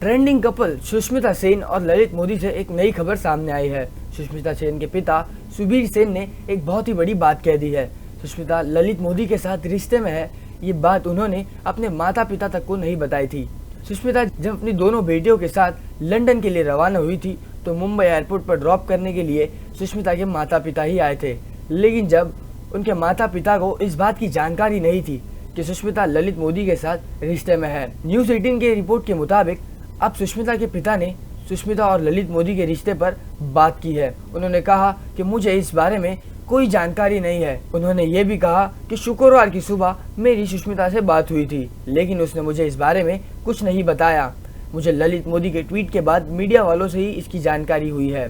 Trending couple Sushmita Sen और ललित मोदी से एक नई खबर सामने आई है। सुष्मिता सेन के पिता सुबीर सेन ने एक बहुत ही बड़ी बात कह दी है। सुष्मिता ललित मोदी के साथ रिश्ते में है, ये बात उन्होंने अपने माता पिता तक को नहीं बताई थी। सुष्मिता जब अपनी दोनों बेटियों के साथ लंदन के लिए रवाना हुई थी तो मुंबई एयरपोर्ट पर ड्रॉप करने के लिए सुष्मिता के माता पिता ही आए थे। लेकिन जब उनके माता पिता को इस बात की जानकारी नहीं थी कि सुष्मिता ललित मोदी के साथ रिश्ते में है। न्यूज़ 18 के रिपोर्ट के मुताबिक अब सुष्मिता के पिता ने सुष्मिता और ललित मोदी के रिश्ते पर बात की है। उन्होंने कहा कि मुझे इस बारे में कोई जानकारी नहीं है। उन्होंने ये भी कहा कि शुक्रवार की सुबह मेरी सुष्मिता से बात हुई थी, लेकिन उसने मुझे इस बारे में कुछ नहीं बताया। मुझे ललित मोदी के ट्वीट के बाद मीडिया वालों से ही इसकी जानकारी हुई है।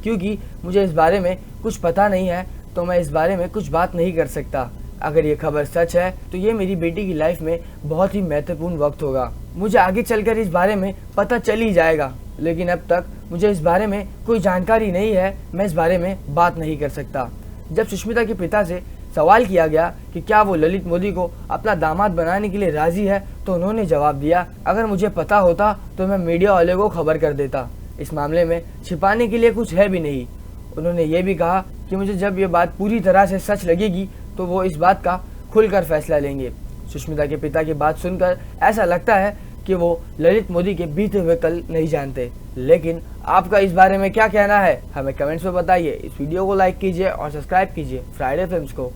क्योंकि मुझे इस बारे में कुछ पता नहीं है तो मैं इस बारे में कुछ बात नहीं कर सकता। अगर ये खबर सच है तो ये मेरी बेटी की लाइफ में बहुत ही महत्वपूर्ण वक्त होगा। मुझे आगे चलकर इस बारे में पता चल ही जाएगा, लेकिन अब तक मुझे इस बारे में कोई जानकारी नहीं है, मैं इस बारे में बात नहीं कर सकता। जब सुष्मिता के पिता से सवाल किया गया कि क्या वो ललित मोदी को अपना दामाद बनाने के लिए राजी है तो उन्होंने जवाब दिया, अगर मुझे पता होता तो मैं मीडिया वाले को खबर कर देता। इस मामले में छिपाने के लिए कुछ है भी नहीं। उन्होंने ये भी कहा कि मुझे जब ये बात पूरी तरह से सच लगेगी तो वो इस बात का खुलकर फैसला लेंगे। सुष्मिता के पिता की बात सुनकर ऐसा लगता है कि वो ललित मोदी के बीते हुए कल नहीं जानते। लेकिन आपका इस बारे में क्या कहना है, हमें कमेंट्स में बताइए। इस वीडियो को लाइक कीजिए और सब्सक्राइब कीजिए फ्राइडे फिल्म्स को।